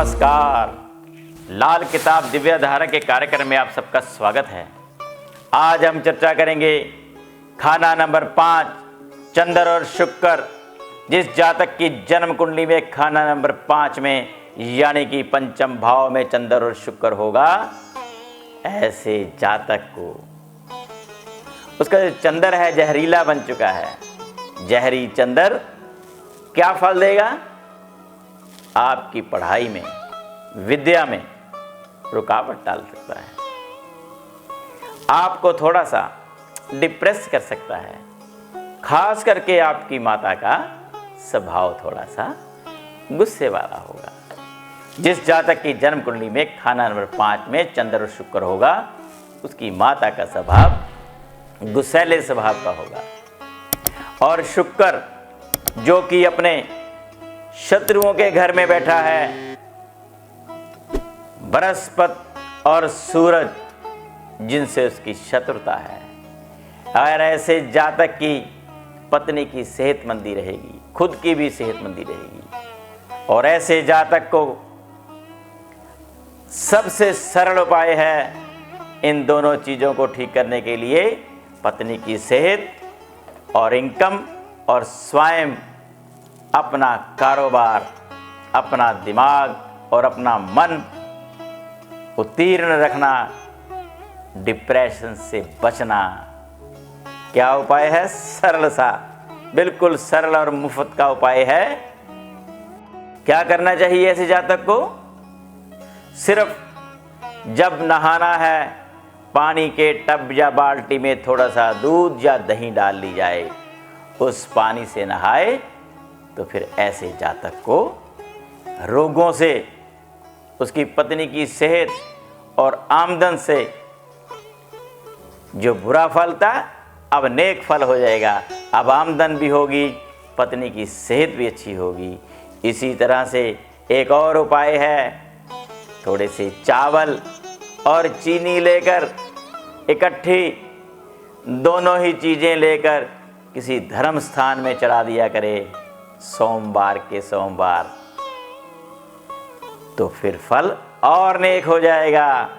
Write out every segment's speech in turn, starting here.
नमस्कार। लाल किताब दिव्य धारा के कार्यक्रम में आप सबका स्वागत है। आज हम चर्चा करेंगे खाना नंबर 5, चंद्र और शुक्र। जिस जातक की जन्म कुंडली में खाना नंबर 5 में यानी कि पंचम भाव में चंद्र और शुक्र होगा, ऐसे जातक को उसका जो चंद्र है जहरीला बन चुका है। जहरी चंद्र क्या फल देगा? आपकी पढ़ाई में, विद्या में रुकावट डाल सकता है, आपको थोड़ा सा डिप्रेस कर सकता है। खास करके आपकी माता का स्वभाव थोड़ा सा गुस्से वाला होगा। जिस जातक की जन्म कुंडली में खाना नंबर 5 में चंद्र और शुक्र होगा, उसकी माता का स्वभाव गुस्सैले स्वभाव का होगा। और शुक्र जो कि अपने शत्रुओं के घर में बैठा है, बृहस्पति और सूरज जिनसे उसकी शत्रुता है। और ऐसे जातक की पत्नी की सेहतमंदी रहेगी, खुद की भी सेहतमंदी रहेगी। और ऐसे जातक को सबसे सरल उपाय है इन दोनों चीज़ों को ठीक करने के लिए पत्नी की सेहत और इनकम और स्वयं अपना कारोबार, अपना दिमाग और अपना मन उत्तीर्ण रखना, डिप्रेशन से बचना। क्या उपाय है? सरल सा, बिल्कुल सरल और मुफ्त का उपाय है। क्या करना चाहिए ऐसे जातक को? सिर्फ जब नहाना है, पानी के टब या बाल्टी में थोड़ा सा दूध या दही डाल ली जाए, उस पानी से नहाए तो फिर ऐसे जातक को रोगों से, उसकी पत्नी की सेहत और आमदन से जो बुरा फल था अब नेक फल हो जाएगा। अब आमदन भी होगी, पत्नी की सेहत भी अच्छी होगी। इसी तरह से एक और उपाय है, थोड़े से चावल और चीनी लेकर इकट्ठी दोनों ही चीज़ें लेकर किसी धर्म स्थान में चढ़ा दिया करे सोमवार के सोमवार, तो फिर फल और नेक हो जाएगा।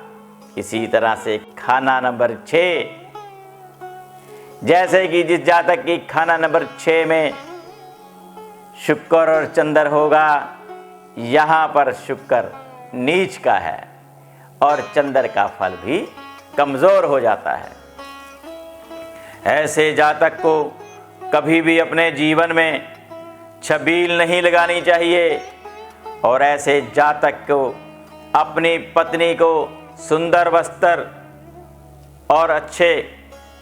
इसी तरह से खाना नंबर 6, जैसे कि जिस जातक की खाना नंबर 6 में शुक्र और चंद्र होगा, यहाँ पर शुक्र नीच का है और चंद्र का फल भी कमज़ोर हो जाता है। ऐसे जातक को कभी भी अपने जीवन में छबील नहीं लगानी चाहिए। और ऐसे जातक को अपनी पत्नी को सुंदर वस्त्र और अच्छे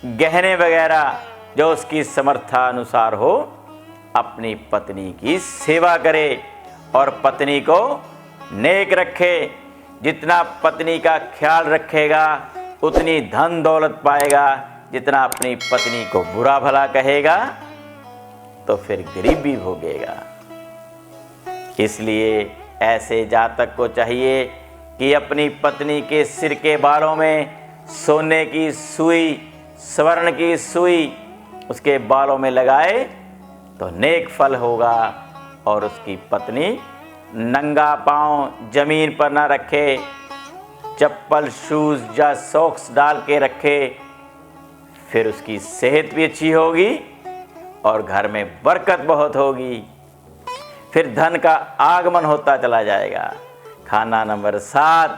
गहने वगैरह जो उसकी समर्था अनुसार हो, अपनी पत्नी की सेवा करे और पत्नी को नेक रखे। जितना पत्नी का ख्याल रखेगा उतनी धन दौलत पाएगा। जितना अपनी पत्नी को बुरा भला कहेगा तो फिर गरीबी भोगेगा। इसलिए ऐसे जातक को चाहिए कि अपनी पत्नी के सिर के बालों में सोने की सुई, स्वर्ण की सुई उसके बालों में लगाए तो नेक फल होगा। और उसकी पत्नी नंगा पांव जमीन पर ना रखे, चप्पल, शूज या सॉक्स डाल के रखे, फिर उसकी सेहत भी अच्छी होगी और घर में बरकत बहुत होगी। फिर धन का आगमन होता चला जाएगा। खाना नंबर 7,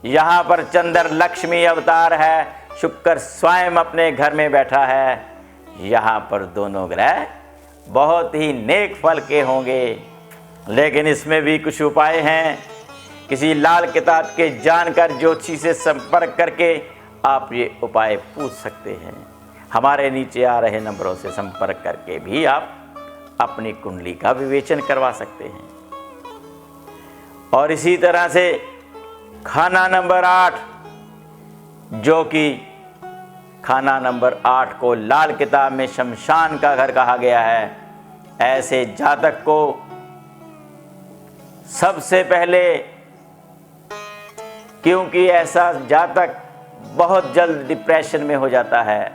यहाँ पर चंद्र लक्ष्मी अवतार है, शुक्र स्वयं अपने घर में बैठा है। यहाँ पर दोनों ग्रह बहुत ही नेक फल के होंगे। लेकिन इसमें भी कुछ उपाय हैं। किसी लाल किताब के जानकार ज्योतिषी से संपर्क करके आप ये उपाय पूछ सकते हैं। हमारे नीचे आ रहे नंबरों से संपर्क करके भी आप अपनी कुंडली का विवेचन करवा सकते हैं। और इसी तरह से खाना नंबर 8, जो कि खाना नंबर 8 को लाल किताब में शमशान का घर कहा गया है। ऐसे जातक को सबसे पहले, क्योंकि ऐसा जातक बहुत जल्द डिप्रेशन में हो जाता है,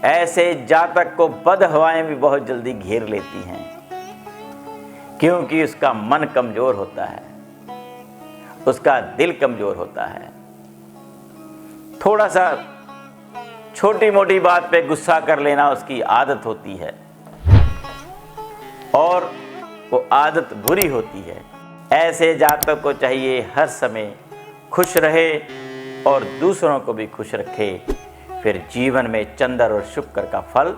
ऐसे जातक को बद हवाएं भी बहुत जल्दी घेर लेती हैं, क्योंकि उसका मन कमजोर होता है। उसका दिल कमजोर होता है। थोड़ा सा छोटी मोटी बात पे गुस्सा कर लेना उसकी आदत होती है और वो आदत बुरी होती है। ऐसे जातक को चाहिए हर समय खुश रहे और दूसरों को भी खुश रखे, फिर जीवन में चंद्र और शुक्र का फल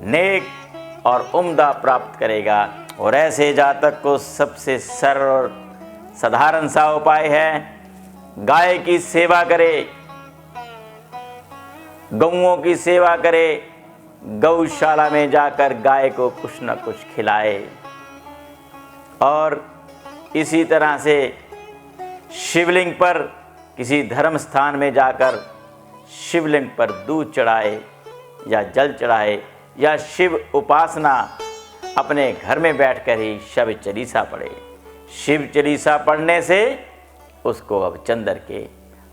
नेक और उम्दा प्राप्त करेगा। और ऐसे जातक को सबसे सरल और साधारण सा उपाय है, गाय की सेवा करे, गौओं की सेवा करे, गौशाला में जाकर गाय को कुछ न कुछ खिलाए। और इसी तरह से शिवलिंग पर किसी धर्म स्थान में जाकर शिवलिंग पर दूध चढ़ाए या जल चढ़ाए, या शिव उपासना अपने घर में बैठकर ही शिव चालीसा पढ़े। शिव चालीसा पढ़ने से उसको अब चंद्र के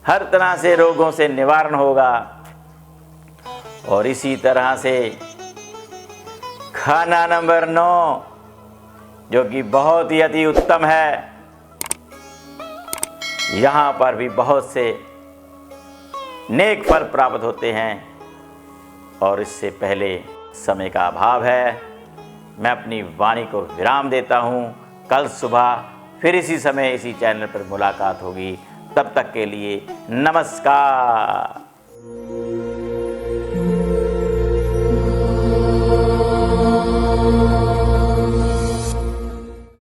हर तरह से रोगों से निवारण होगा। और इसी तरह से खाना नंबर 9, जो कि बहुत ही अति उत्तम है, यहाँ पर भी बहुत से नेक फल प्राप्त होते हैं। और इससे पहले समय का अभाव है, मैं अपनी वाणी को विराम देता हूँ। कल सुबह फिर इसी समय इसी चैनल पर मुलाकात होगी। तब तक के लिए नमस्कार।